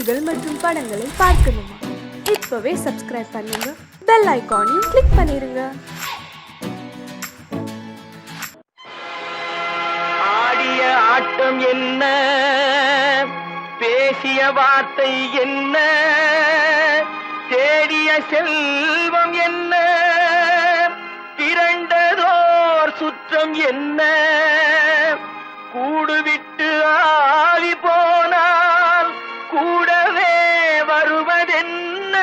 செய்திகள் மற்றும் படங்களை பார்க்கணுமா? இப்பவே சப்ஸ்கிரைப் பண்ணுங்க, பெல் ஐகானையும் கிளிக் பண்ணிருங்க. ஆடிய ஆட்டம் என்ன, பேசிய வார்த்தை என்ன, தேடிய செல்வம் என்ன, திரண்டதோர் சுற்றம் என்ன, கூடுவிட்டு ஆவி போனால் கூடவே வருவதென்ன?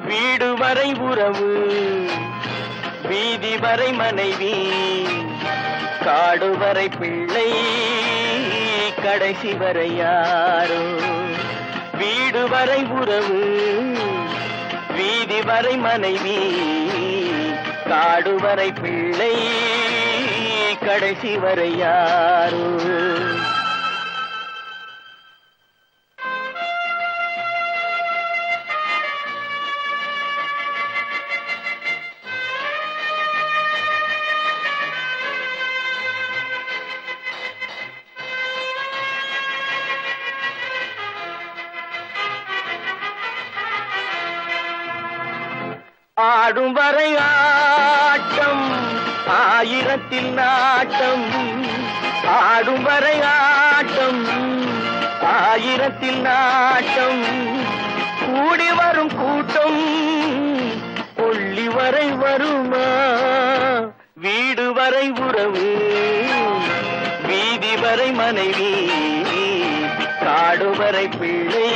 வீடு வரை உறவு, வீதி வரை மனைவி, காடு வரை பிள்ளை, கடைசி வரை யாரோ. வீடு வரை உறவு, வீதி வரை மனைவி, காடு வரை பிள்ளை, கடைசி வரை யாரோ. ஆடும் வரை ஆட்டம், ஆயிரத்தில் நாட்டம். ஆடும் வரை ஆட்டம், ஆயிரத்தில் நாட்டம். கூடி வரும் கூட்டம் கொள்ளி வரை வருமா? வீடு வரை உறவு, வீதி வரை மனைவி, காடு வரை பிள்ளை,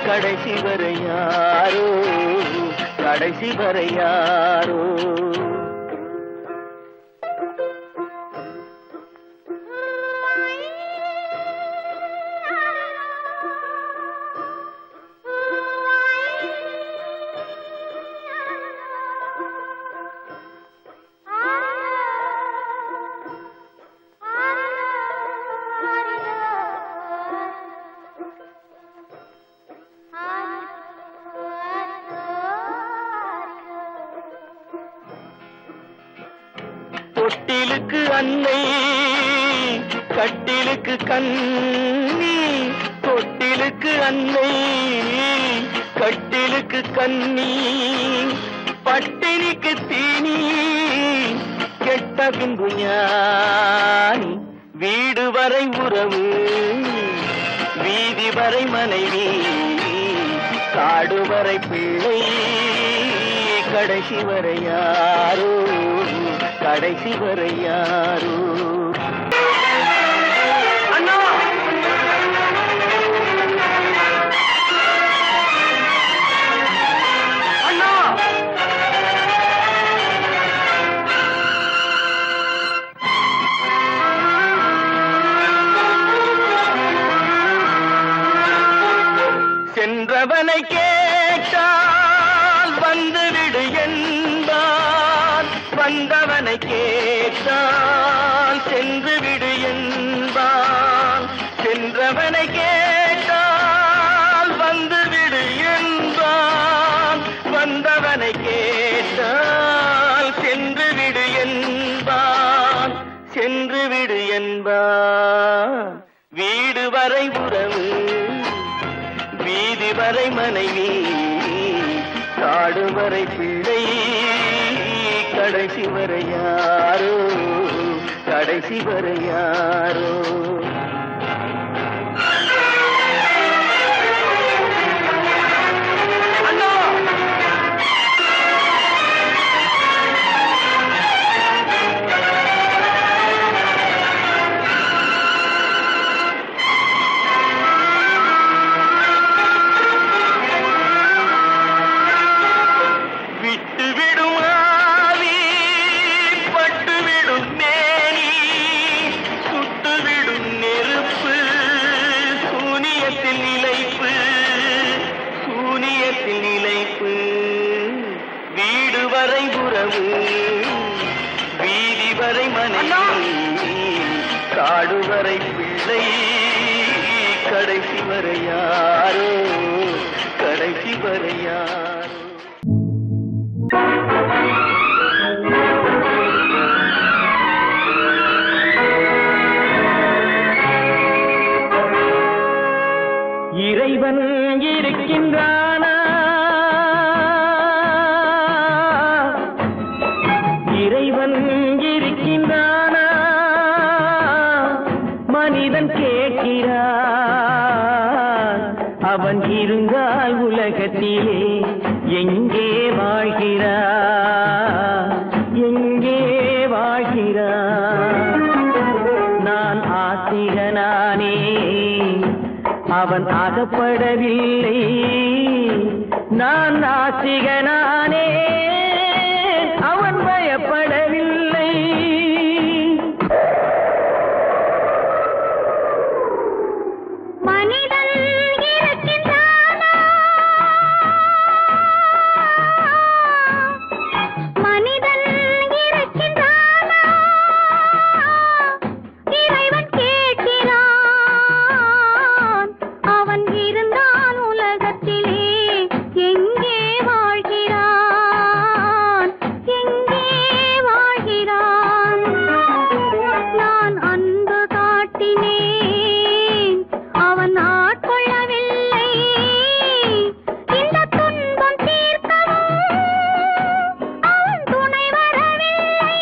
கடைசி வரை யாரோ, கடைசி வரை யாரோ. தொட்டிலுக்கு அன்னை, கட்டிலுக்கு கண்ணி. தொட்டிலுக்கு அன்னை, கட்டிலுக்கு கண்ணி, பட்டினிக்கு தீனி, கெட்ட பின்பு ஞானி. வீடு வரை உறவு, வீதி வரை மனைவி, காடு வரை பிள்ளை, கடைசி வரை யாரோ, கடைசி வரை யாரோ. அண்ணா, அண்ணா, சென்றவனை கேட்டால் வந்துவிடு என்பான், வந்தவனை கேட்டால் சென்று விடு என்பான். சென்றவனை கேட்டால் வந்துவிடு என்பான், வந்தவனை கேட்டால் சென்று விடு என்பான், சென்று விடு என்பான். வீடு வரை உறவு, வீதி வரை மனைவி, காடு வரை பிள்ளை, கடைசி வரை யாரோ, கடைசி வரை யாரோ. சுட்டுவிடும் நெருப்பு வரை மனைவி காடு வரை பிள்ளை கடைசி வரை யாரோ கடைசி வரை யாரோ. இறைவன் இருக்கின்றானா, இறைவன் இருக்கின்றானா, மனிதன் கேட்கிறான். அவன் இருந்தால் உலகத்திலே எங்கே வாழ்கிறான், எங்கே வாழ்கிறான். நான் ஆசிரியனானே, அவன் அகப்படவில்லை. நான் நாசிகனானே, அவன் பயப்படவில்லை. மனிதன் இருக்கின்றானா, மனிதன் இருக்கின்றானா, இறைவன் கேட்கிறான். அவன் இருந்தால் உலகத்திலே எங்கே வாழ்கிறான், எங்கே வாழ்கிறான். நான் அன்பு காட்டினேன், அவன் ஆட்கொள்ளவில்லை. இந்த துன்பம் தீர்க்கவும் அவன் துணை வரவில்லை.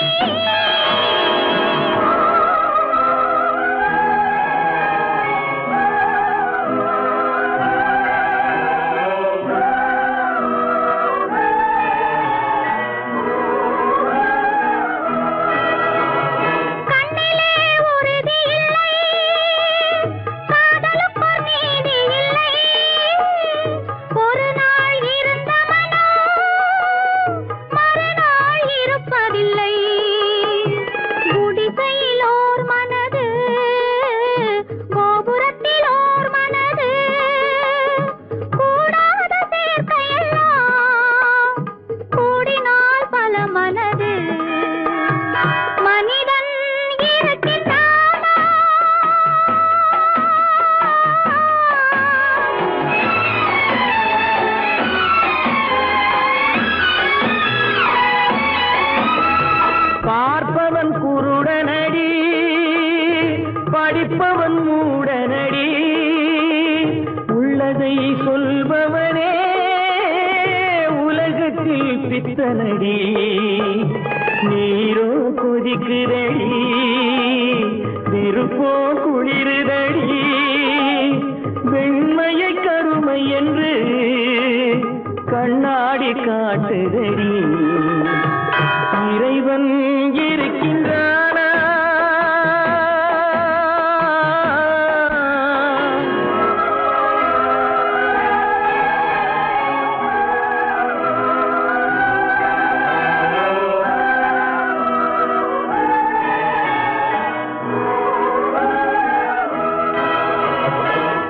கண்ணிலே உறுதி இல்லை, காதலுக்கு நீதி இல்லை. ஒரு நாள் இருந்த மனம் மறுநாள் இருப்பதில்லை. குடிசையில் ஓர் மனது, கோபுரத்தில் ஓர் மனது, கூடாத சேர்க்கையெல்லாம் கூடினால் பல மனது. மனிதன் இருக்கின்றானா, பார்ப்பவன் குருடனடி, படிப்பவன் மூடனடி. உள்ளதை சொல்பவனே உலகத்தில் பித்தனடி. நீரோ கொதிக்குதடி, நெருப்போ குளிருதடி. வெண்மையை கருமை என்று கண்ணாடி காட்டுதடி. இறைவன் இருக்கின்றானா,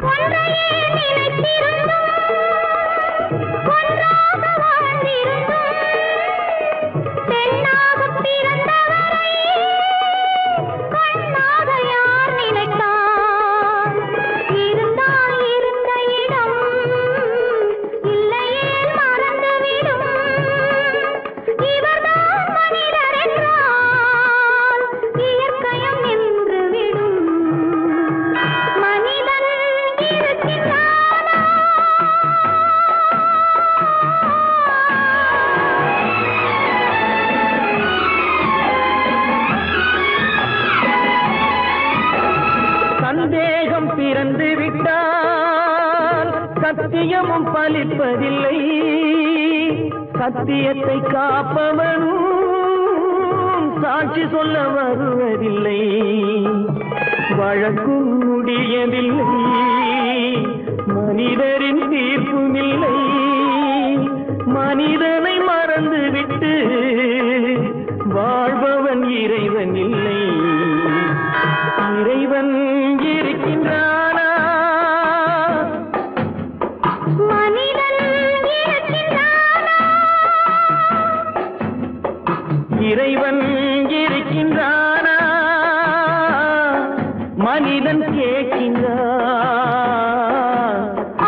ஒன்றையே நினைத்திருந்தும் ஒன்றாக வாழ்ந்திருந்தும் பெண்ணாகப் பிறந்தவரை கண்ணாக யார் நினைத்தார்? இருந்தால் இருந்த இடம் இல்லையே மறந்துவிடும். இவர்தான் மனிதர் என்றால் இயற்கையும் நின்றுவிடும். மனிதன் இருக்கின்றானா, சந்தேகம் பிறந்து விட்டால் சத்தியமும் பலிப்பதில்லை. சத்தியத்தை காப்பவனும் சாட்சி சொல்ல வருவதில்லை. வழக்கும் முடியவில்லை, மனிதரின் தீர்ப்பும் இல்லை. மனிதனை மறந்துவிட்டு வாழ்பவன் இறைவன் இல்லை. இறைவன் இருக்கின்றானா, மனிதன் இருக்கின்றானா, இறைவன் இருக்கின்றான். மனிதன் கேட்கின்றான்.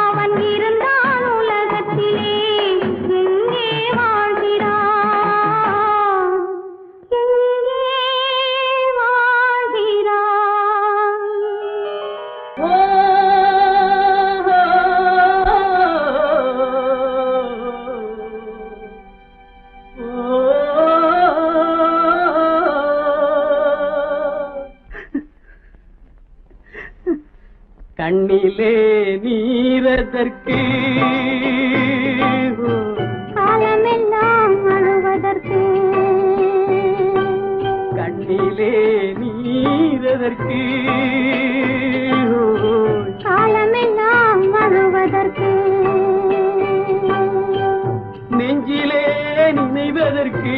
அவன் இருந்தால் உலகத்திலே எங்கே வாழ்கிறான், எங்கே வாழ்கிறான். ஓ, கண்ணிலே நீரதற்கு காலமெல்லாம் அழுவதற்கு, கண்ணிலே நீரதற்கு காலமெல்லாம் அழுவதற்கு, நெஞ்சிலே நினைவதற்கு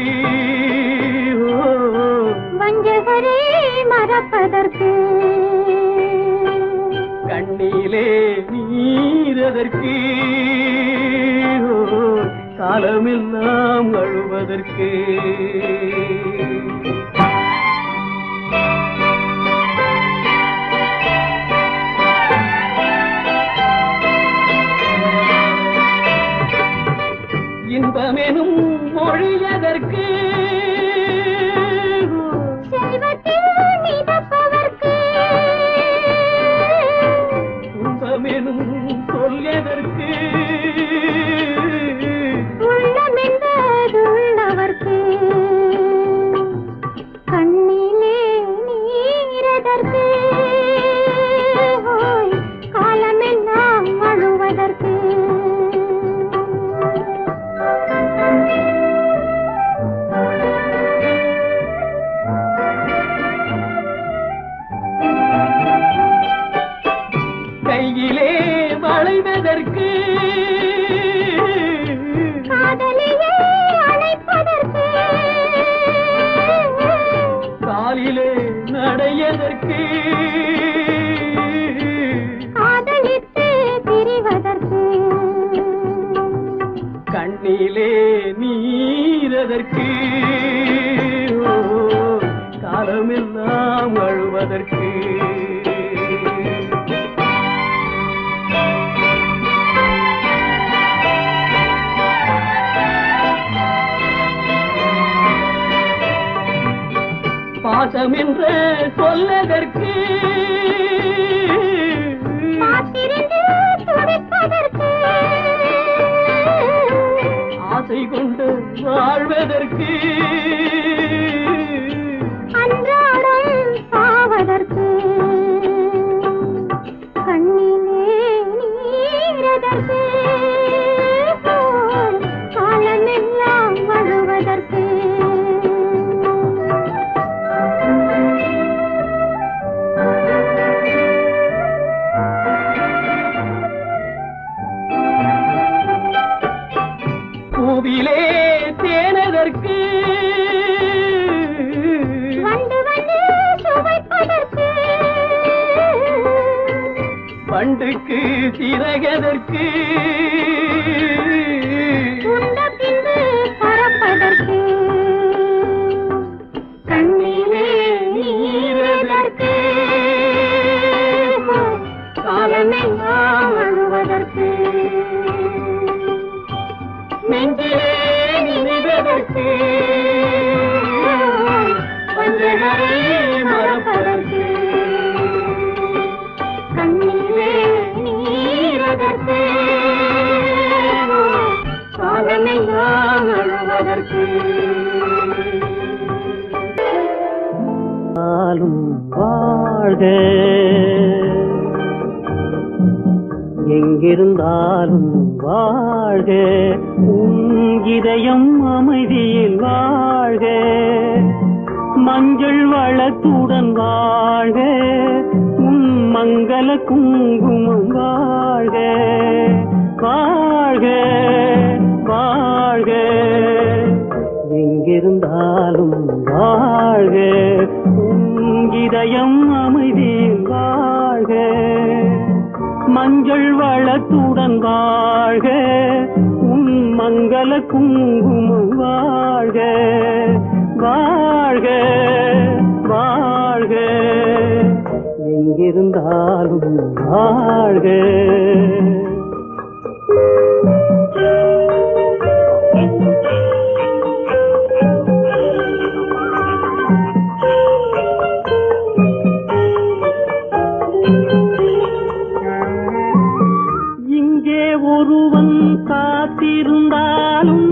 வஞ்சகரே மறப்பதற்கு, கண்ணிலே நீரதற்கு காலமெல்லாம் அழுவதற்கு. இன்பமெனும் மொழியதற்கு செல்வத்தில் மிதப்பதற்கு, துன்பமெனும் சொல்லியதற்கு உள்ளமென்பதுள்ளவர்க்கு, கண்ணிலே நீரதற்கு காலமெல்லாம் அழுவதற்கு. கையிலே வளைவதற்கு காதலியே அழைப்பதற்கு, காலிலே நடையதற்கு காதலித்து திரிவதற்கு, கண்ணிலே நீரதற்கு காலமெல்லாம் அழுவதற்கு. பாசம் என்று சொல்லதற்கு காத்திருந்து துடிப்பதற்கு, ஆசை கொண்டு வாழ்வதற்கு அன்றாடம் சாவதற்கு, கண்ணிலே நீரதற்கு காலமெல்லாம் அழுவதற்கு. பூவிலே தேனதற்கு வந்து வந்து சுவைப்பதற்கு, பண்டுக்கு சிறகதற்கு உண்ட பின்பு பறப்பதற்கு, கண்ணிலே நீரதற்கு காலமெல்லாம் அழுவதற்கு, நெஞ்சிலே நினைவதற்கு வஞ்சகரை மறப்பதற்கு, கண்ணிலே நீரதற்கு காலமெல்லாம் அழுவதற்கு. வாழ்க எங்கிருந்தாலும் வாழ்க, உன் இதயம் அமைதியில் வாழ்க, மஞ்சள் வளத்துடன் வாழ்க, உன் மங்கள குங்குமம் வாழ்க, வாழ்க வாழ்க எங்கிருந்தாலும் வாழ்க, உன் இதயம் அமைதியில் வாழ்க, மஞ்சள் வளத்துடன் வாழ்க, உன் மங்கள குங்குமம் வாழ்க, வாழ்க வாழ்க எங்கிருந்தாலும் வாழ்க. இங்கே ஒருவன் காத்திருந்தாலும்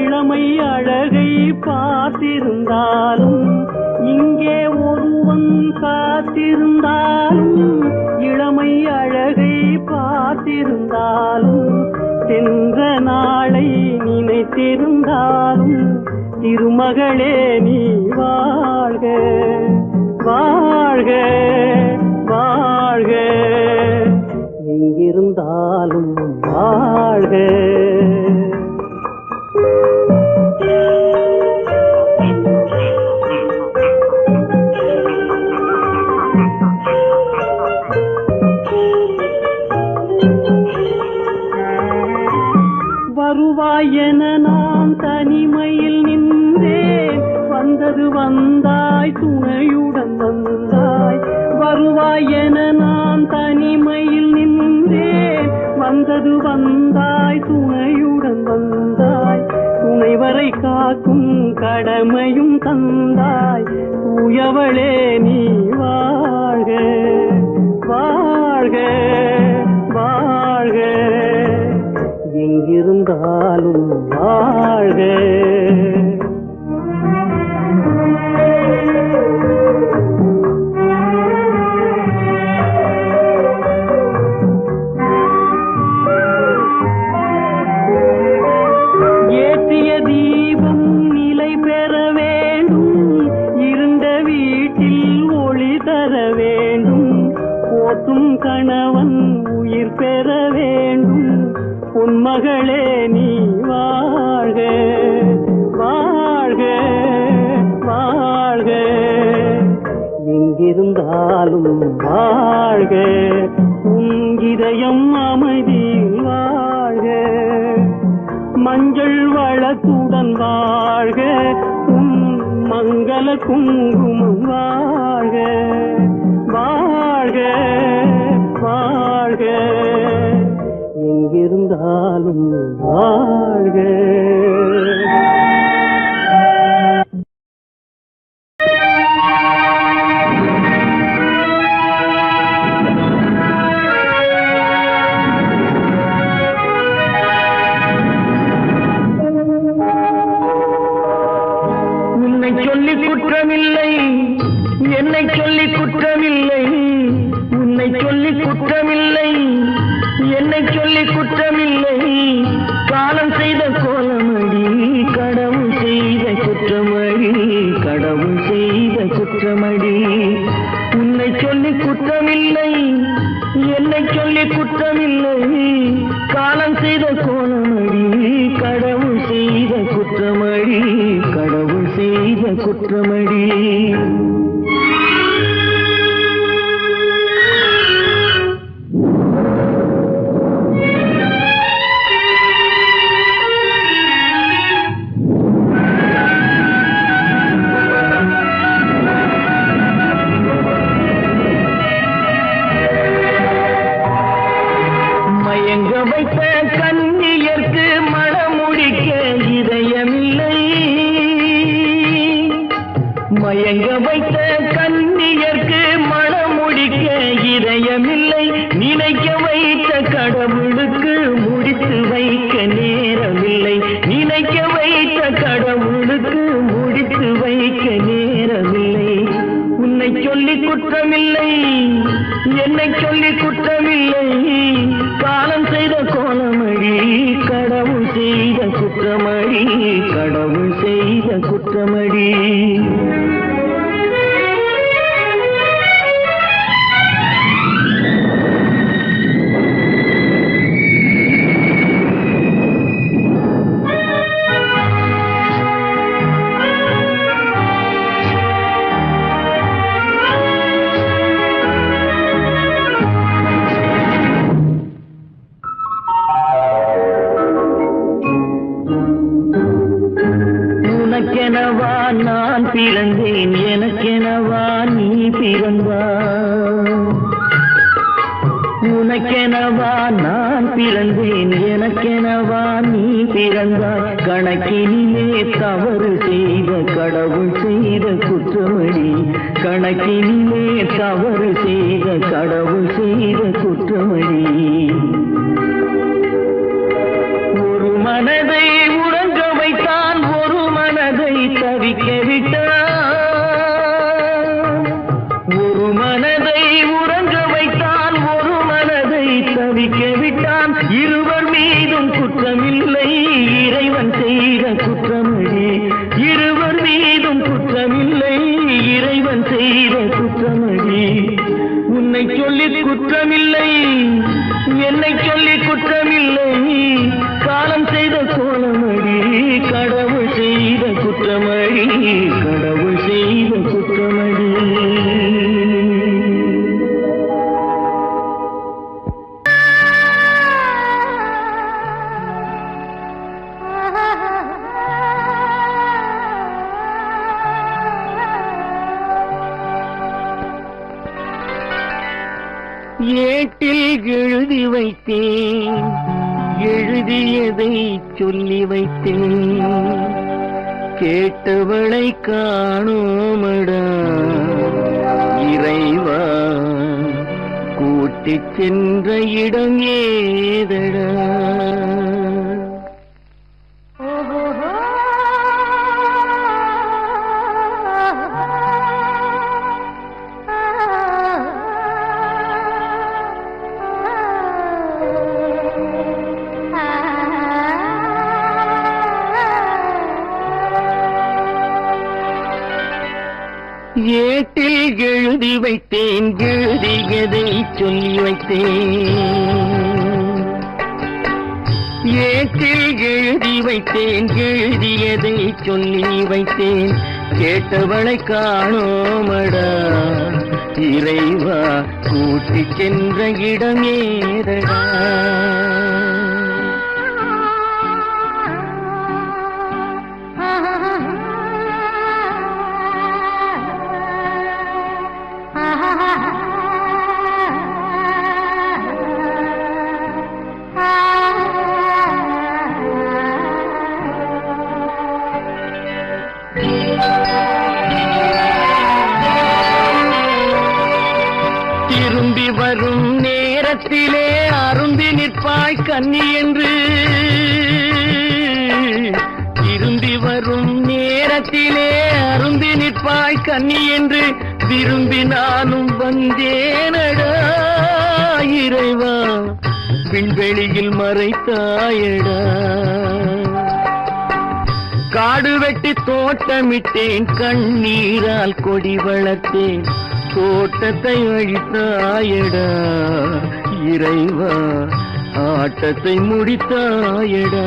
இளமை அழகை பார்த்திருந்தாலும், இங்கே ஒருவன் காத்திருந்தாலும் இளமை அழகை பார்த்திருந்தாலும், சென்ற நாளை நினைத்திருந்தாலும் திருமகளே நீ வாழ்க வாழ்க வாழ்க. எங்கிருந்தாலும் வாழ்க. வருவாய் என நான் தனிமையில் நின்றேன், வந்தது வந்தாய் துணையுடன் வந்தாய். வருவாய் என நான் தனிமையில் நின்றேன், வந்தது வந்தாய் துணையுடன் வந்தாய். துணைவரை காக்கும் கடமையும் தந்தாய், தூயவளே நீ வாழ்க வாழ்க வாழ்க. எங்கிருந்தாலும் வாழ்க. ஏற்றிய தீபம் நிலை பெற வேண்டும், இருண்ட வீட்டில் ஒளி தர வேண்டும். போற்றும் கணவன் உயிர் பெற வேண்டும், பொன்மகளே நீ வாழ்க வாழ்க வாழ்க. எங்கிருந்தாலும் வாழ்க. உன் இதயம் அமைதியில் வாழ்க, மஞ்சள் வளத்துடன் வாழ்க. உன் மங்கள குங்குமம் வாழ்க வாழ்க வாழ்க. எங்கிருந்தாலும் வாழ்க. உன்னை சொல்லி குற்றமில்லை, என்னை சொல்லி குற்றமில்லை. உன்னை சொல்லி குற்றமில்லை, என்னை சொல்லி குற்றமில்லை. காலம் செய்த கோலமடி, கடவுள் செய்த குற்றமடி, கடவுள் செய்த குற்றமடி. உன்னை சொல்லி குற்றமில்லை, என்னை சொல்லி குற்றமில்லை. காலம் செய்த கோலமடி, கடவுள் செய்த குற்றமடி, கடவுள் செய்த குற்றமடி. மயங்க வைத்த கண்ணியர்க்கு மணமுடிக்க இதயமில்லை, மயங்க வைத்த கண்ணியர்க்கு மணமுடிக்க இதயமில்லை. நினைக்க வைத்த கடவுளுக்கு முடித்து வைக்க நேரமில்லை, நினைக்க வைத்த கடவுளுக்கு முடித்து வைக்க நேரமில்லை. உன்னை சொல்லி குற்றமில்லை, என்னை சொல்லி குற்றமில்லை. காலம் செய்த கோலமடி, கடவுள் செய்த குற்றமடி, கடவுள் செய்த குற்றமடி. உனக்கெனவா நான் பிறந்தேன், எனக்கெனவா நீ பிறந்தாய். உனக்கெனவா நான் பிறந்தேன், எனக்கெனவா நீ பிறந்தாய். கணக்கினிலே தவறு செய்த கடவுள் செய்த குற்றமடி, கணக்கினிலே தவறு செய்த கடவுள் செய்த குற்றமடி. ஒரு மனதை உறங்க வைத்தான், ஒரு மனதை தவிக்க விட்டான். ஒரு மனதை உறங்க வைத்தான், ஒரு மனதை தவிக்க விட்டான். இருவர் மீதும் குற்றமில்லை, இறைவன் செய்த குற்றமடி. இருவர் மீதும் குற்றமில்லை, இறைவன் செய்த குற்றமடி. உன்னை சொல்லி குற்றமில்லை, என்னை சொல்லி குற்றமில்லை, காலம் செய்த கோலமடி. கடவுள் செய்த குற்றமடி, கடவுள் செய்த குற்றமடி. ஏட்டில் எழுதி வைத்தேன், எழுதியதை சொல்லி வைத்தேன். கேட்டவளை காணோமடா இறைவா, கூட்டிச் சென்ற இடம் ஏதடா. ஏட்டில் எழுதி வைத்தேன், எழுதியதை சொல்லி வைத்தேன். ஏட்டில் எழுதி வைத்தேன், எழுதியதை சொல்லி வைத்தேன். கேட்டவளை காணோமடா இறைவா, கூட்டிச் சென்ற இடம் ஏதடா. திரும்பி வரும் நேரத்திலே அரும்பி நிற்பாய் கன்னி என்று. திரும்பி வரும் நேரத்திலே அரும்பி நிற்பாய் கன்னி என்று விரும்பி நானும் வந்தேனடா இறைவா, விண்வெளியில் மறைத்தாயடா. காடு வெட்டி தோட்டமிட்டேன், கண்ணீரால் கொடி வளர்த்தேன். தோட்டத்தை அழித்தாயடா இறைவா, ஆட்டத்தை முடித்தாயடா.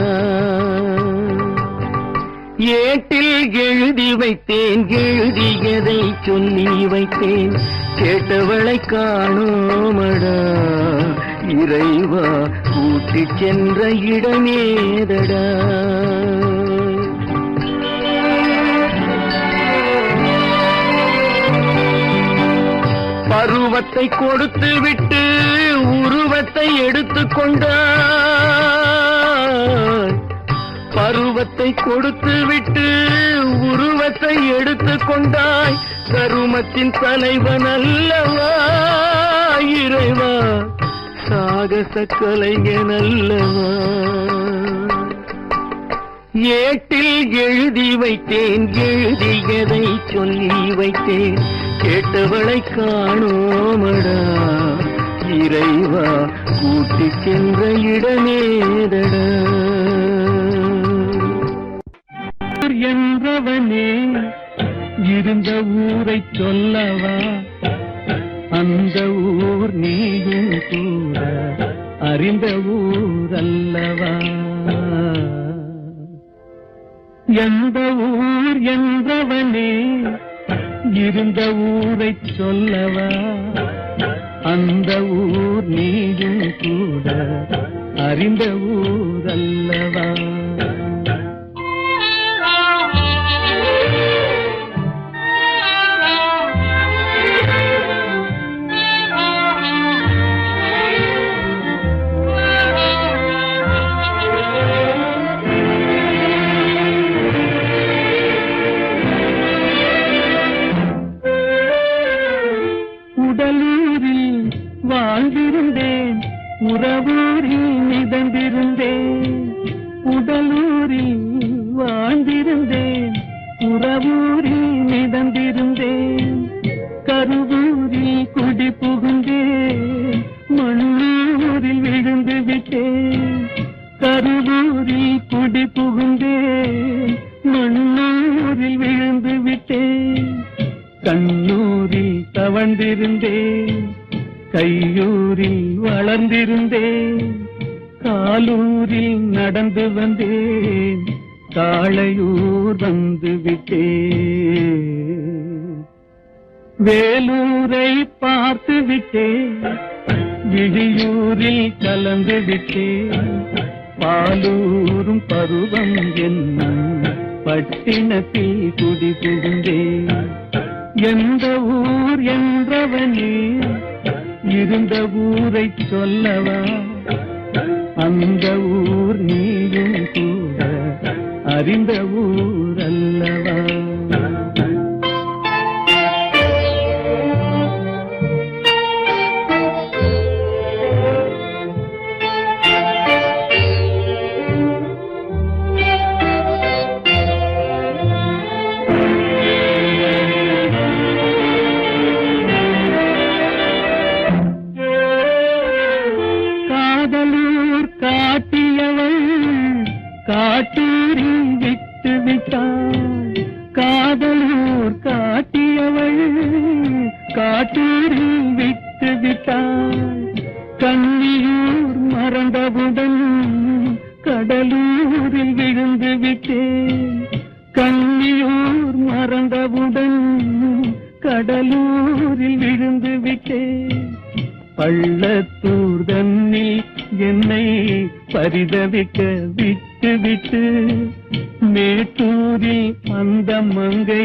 ஏட்டில் எழுதி வைத்தேன், எழுதியதை சொல்லி வைத்தேன். கேட்டவளை காணோமடா இறைவா, கூட்டிச் சென்ற இடமேதடா. பருவத்தை கொடுத்து விட்டு உருவத்தை எடுத்துக் கொண்டாய். பருவத்தை கொடுத்து விட்டு உருவத்தை எடுத்துக் கொண்டாய். கருமத்தின் தலைவன் அல்லவா இறைவா, சாகச கலைஞன் அல்லவா. ஏட்டில் எழுதி வைத்தேன், எழுதியதை சொல்லி வைத்தேன். கேட்டவளை காணோமடா இறைவா, கூட்டிச் சென்ற இடமேதடா. என்றவனே இருந்த ஊரை சொல்லவா, அந்த ஊர் நீயும் கூட அறிந்த ஊர் அல்லவா. எந்த ஊர் என்றவனே இருந்த ஊரை சொல்லவா, அந்த ஊர் நீயும் கூட அறிந்த ஊர் அல்லவா. கருவூரில் குடி புகுந்தே மண்ணூரில் விழுந்து விட்டேன். கருவூரில் குடி புகுந்தே மண்ணூரில் விழுந்து விட்டேன். கண்ணூரில் தவழ்ந்திருந்தேன், கையூரில் வளர்ந்திருந்தேன். காலூரில் நடந்து வந்தேன், காளையூர் வந்து விட்டேன். வேலூரை பார்த்து விட்டேன், விழியூரில் கலந்து விட்டேன். பாலூரும் பருவம் என்னும் பட்டினத்தில் குடி புகுந்தேன். எந்த ஊர் என்றவனே இருந்த ஊரை சொல்லவா, அந்த ஊர் நீயும் கூட அறிந்த ஊர் அல்லவா. காட்டூரில் விட்டு விட்டாள், காதலூர் காட்டியவள் காட்டூரில் விட்டு விட்டாள். கன்னியூர் மறந்தவுடன் கடலூரில் விழுந்து விட்டேன். கன்னியூர் மறந்தவுடன் கடலூரில் விழுந்து விட்டேன். பள்ளத்தூர் தன்னில் என்னை பரிதவிக்க விட்டு விட்டு மேட்டூரில் அந்த மங்கை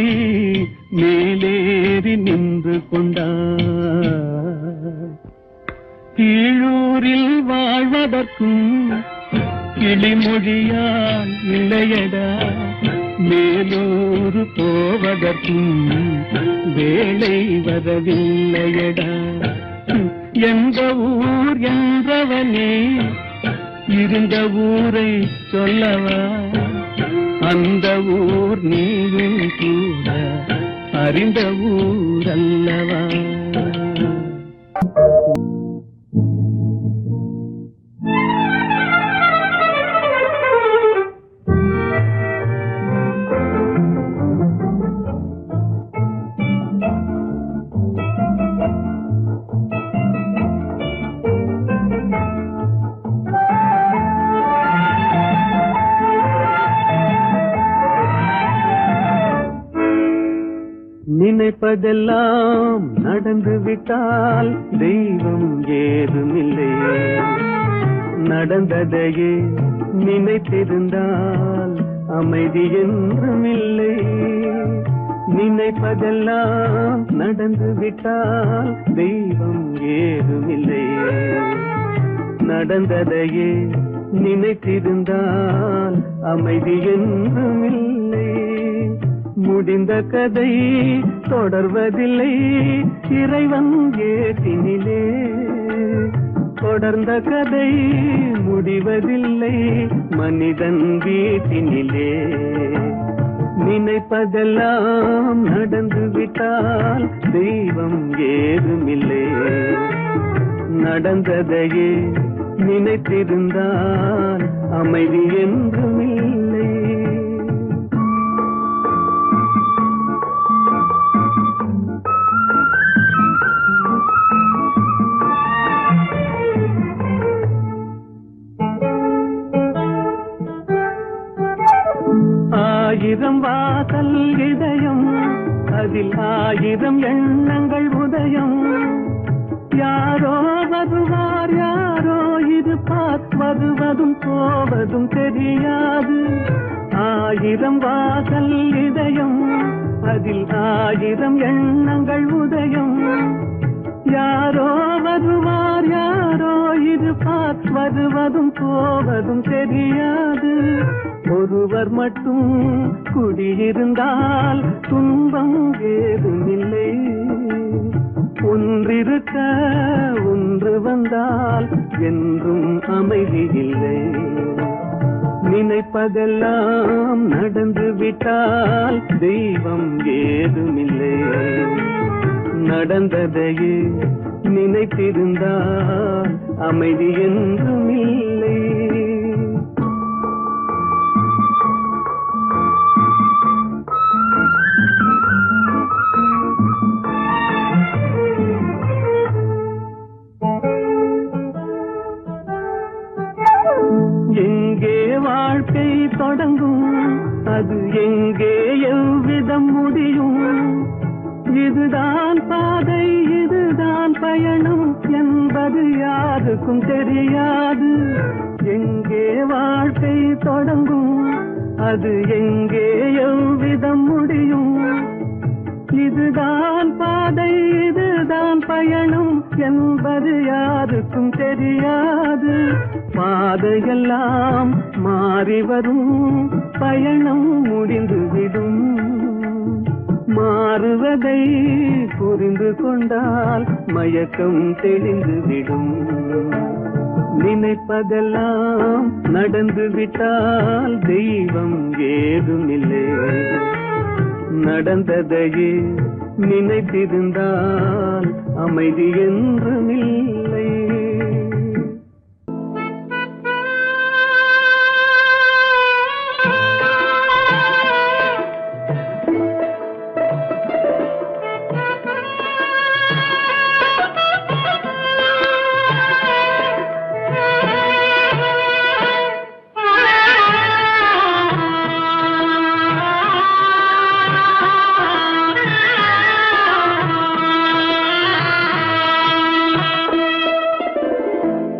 மேலேறி நின்று கொண்டார். கீழூரில் வாழ்வதற்கும் கிளிமொழியால் இல்லையடா, மேலூர் போவதற்கும் வேலை வரவில்லையடா. எந்த ஊர் என்றவனே இருந்த ஊரை சொல்லவா, அந்த ஊர் நீயும் கூட அறிந்த ஊர் அல்லவா. நினைப்பதெல்லாம் நடந்து விட்டால் தெய்வம் ஏதுமில்லை, நடந்ததையே நினைத்திருந்தால் அமைதி என்றும் இல்லை. நினைப்பதெல்லாம் நடந்து விட்டால் தெய்வம் ஏதுமில்லை, நடந்ததையே நினைத்திருந்தால் அமைதி என்றும் இல்லை. முடிந்த கதை தொடர்வதில்லை இறைவன் ஏட்டினிலே, தொடர்ந்த கதை முடிவதில்லை மனிதன் வீட்டினிலே. நினைப்பதெல்லாம் நடந்து விட்டால் தெய்வம் ஏதுமில்லை, நடந்ததையே நினைத்திருந்தால் அமைதி என்றும் இல்லை. ஆயிரம் வாசல் இதயம், அதில் ஆயிரம் எண்ணங்கள் உதயம். யாரோ வருவார் யாரோ இருப்பார், வருவதும் போவதும் தெரியாது. ஆயிரம் வாசல் இதயம், அதில் ஆயிரம் எண்ணங்கள் உதயம். யாரோ வருவார் யாரோ இருப்பார், வருவதும் போவதும் தெரியாது. ஒருவர் மட்டும் குடியிருந்தால் துன்பம் ஏதுமில்லை, ஒன்றிருக்க ஒன்று வந்தால் என்றும் அமைதி இல்லை. நினைப்பதெல்லாம் நடந்து விட்டால் தெய்வம் ஏதுமில்லை, நடந்ததையே நினைத்திருந்தால் அமைதி என்றும் இல்லை. எங்கே வாழ்க்கை தொடங்கும், அது எங்கே எவ்விதம் முடியும்? இதுதான் பாதை, இதுதான் பயணம் என்பது யாருக்கும் தெரியாது. எங்கே வாழ்க்கை தொடங்கும், அது எங்கே எவ்விதம் முடியும்? இதுதான் பாதை, இதுதான் பயணம் என்பது யாருக்கும் தெரியாது. பாதையெல்லாம் மாறி வரும், பயணம் முடிந்துவிடும். மாறுவதை புரிந்து கொண்டால் மயக்கம் தெளிந்துவிடும். நினைப்பதெல்லாம் நடந்துவிட்டால் தெய்வம் ஏதுமில்லை. நடந்ததையே நினைத்திருந்தால் அமைதி என்றுமில்லை.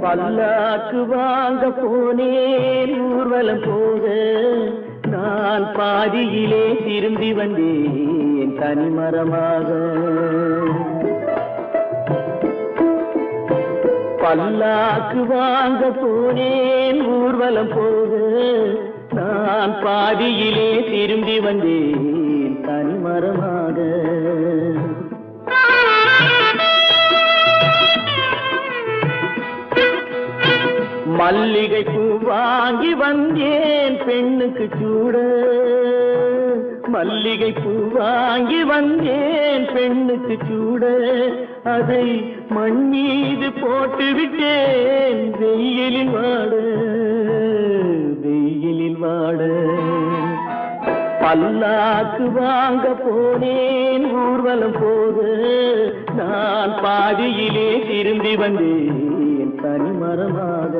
பல்லாக்கு வாங்க போனேன் ஊர்வலம் போக, நான் பாதியிலே திரும்பி வந்தேன் தனிமரமாக. பல்லாக்கு வாங்க போனேன் ஊர்வலம் போக, நான் பாதியிலே திரும்பி வந்தேன் தனிமரமாக. மல்லிகை பூ வாங்கி வந்தேன் பெண்ணுக்கு சூட, மல்லிகை பூ வாங்கி வந்தேன் பெண்ணுக்கு சூட. அதை மண் மீது போட்டு விட்டேன் வெயிலில் வாட, வெயிலில் வாட. பல்லாக்கு வாங்க போனேன் ஊர்வலம் போக, நான் பாதியிலே திரும்பி வந்தேன் தனிமரமாக.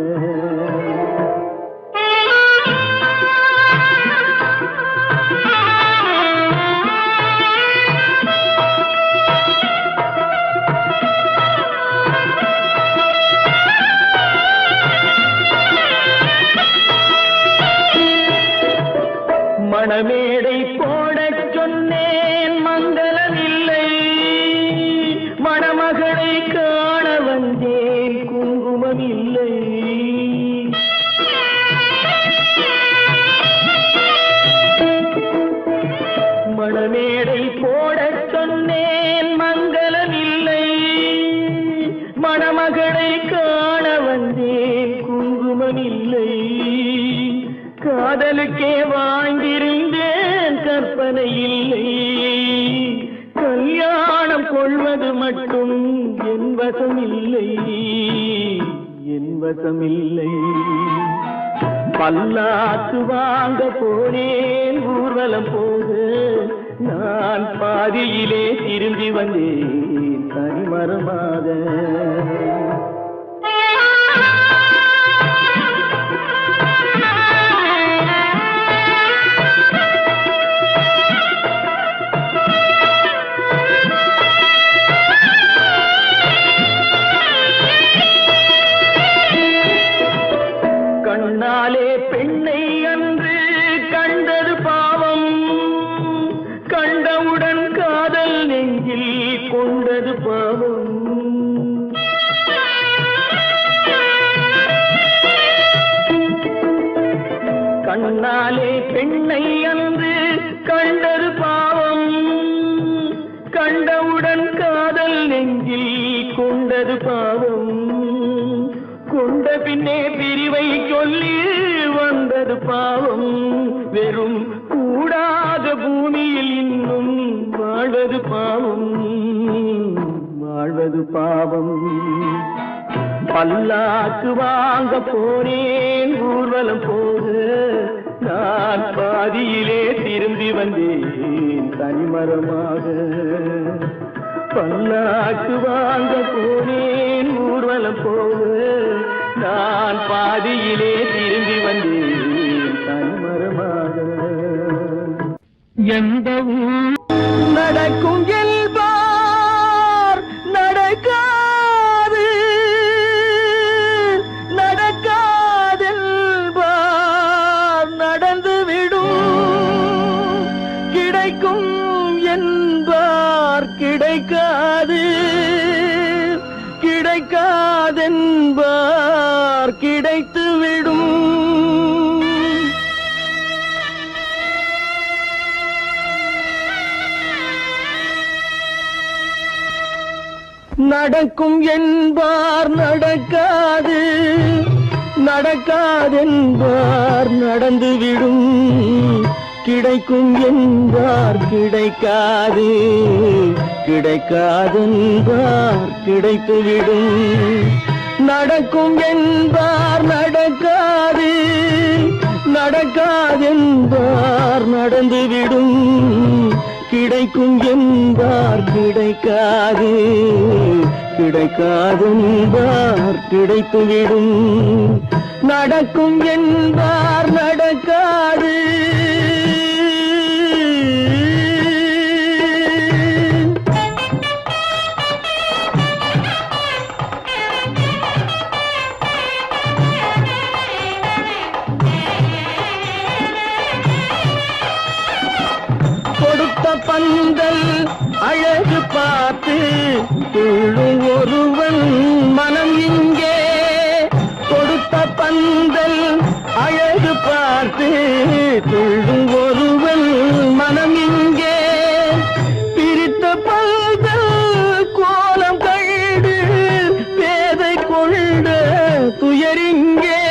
மணமேடை போடச் சொன்னேன் மங்களமில்லை, மணமகளை காண வந்தேன் குங்குமமில்லை. மணமேடை போடச் சொன்னேன் மங்களமில்லை, மணமகளை காண வந்தேன் குங்குமமில்லை. காதலுக்கே வாழ்ந்திருந்தேன் கற்பனை இல்லை, கல்யாணம் கொள்வது மட்டும் என் வசமில்லை, என் வசமில்லை. பல்லாக்கு வாங்க போனேன் ஊர்வலம் போக, நான் பாதியிலே திரும்பி வந்தேன் தனிமரமாக. கண்ணாலே பெண்ணை அன்று கண்டது பாவம், கண்டவுடன் காதல் நெஞ்சில் கொண்டது பாவம். கண்ணாலே பெண்ணை அன்று கண்டது பாவம், கண்டவுடன் காதல் நெஞ்சில் கொண்டது பாவம். கொண்ட பின்னே பிரிவை சொல்லி வந்தது பாவம், வெறும் கூடாத பூமியில் இன்னும் வாழ்வது பாவம். பாவம். பல்லாக்கு வாங்க போனேன் ஊர்வலம் போக, நான் பாதியிலே திரும்பி வந்தேன் தனிமரமாக. பல்லாக்கு வாங்க போனேன் ஊர்வலம் போக, நான் பாதியிலே திரும்பி வந்தேன் தனிமரமாக. எந்த நடக்கும் என்பார் நடக்காது, நடக்காதென்பார் நடந்துவிடும். கிடைக்கும் என்பார் கிடைக்காது, கிடைக்காதென்பார் கிடைத்துவிடும். நடக்கும் என்பார் நடக்காது, நடக்காதென்பார் நடந்துவிடும். கிடைக்கும் என்பார் கிடைக்காது, கிடைக்காதென்பார் கிடைத்துவிடும். நடக்கும் என்பார் நடக்காது, நடக்காதென்பார் நடந்துவிடும். கிடைக்கும் என்பார் கிடைக்காது, கிடைக்காதென்பார் கிடைத்துவிடும். நடக்கும் என்பார் நடக்காது. பந்தல் அழகு பார்த்து துள்ளும் ஒருவன் மனம் இங்கே. கொடுத்த பந்தல் அழகு பார்த்து துள்ளும் ஒருவன் மனம் இங்கே. பிரித்த பந்தல் கோலம் கண்டு பேதை கொண்ட துயரிங்கே.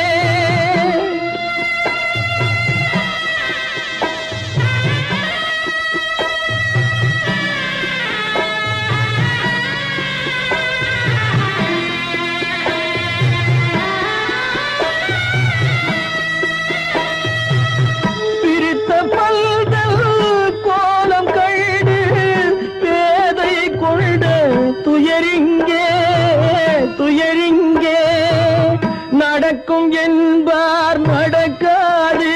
துயரிங்கே நடக்கும் என்பார் நடக்காது.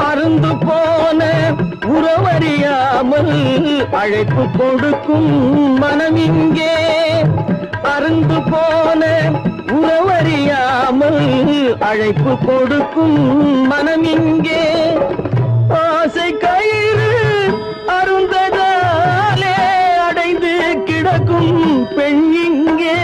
அருந்து போன உறவறியாமல் அழைப்பு கொடுக்கும் மனம் இங்கே. அருந்து போன உறவறியாமல் அழைப்பு கொடுக்கும் மனம் இங்கே. ஆசை கயிறு அருந்ததாலே அடைந்து கிடக்கும் பெண் இங்கே.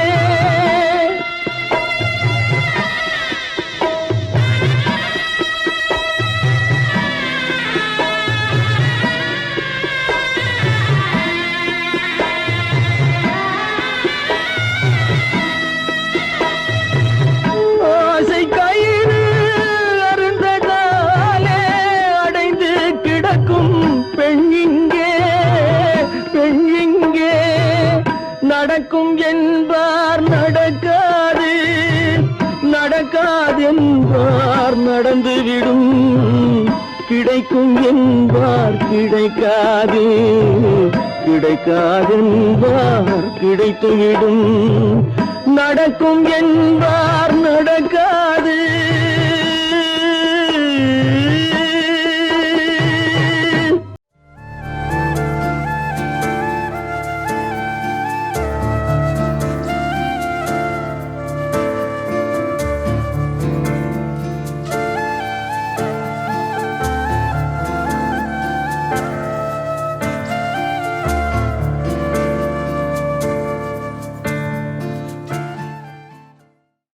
நடக்கும் என்பார் நடக்காது, நடக்காதென்பார் நடந்துவிடும். கிடைக்கும் என்பார் கிடைக்காது, கிடைக்காதென்பார் கிடைத்துவிடும். நடக்கும் என்பார் நடக்காது,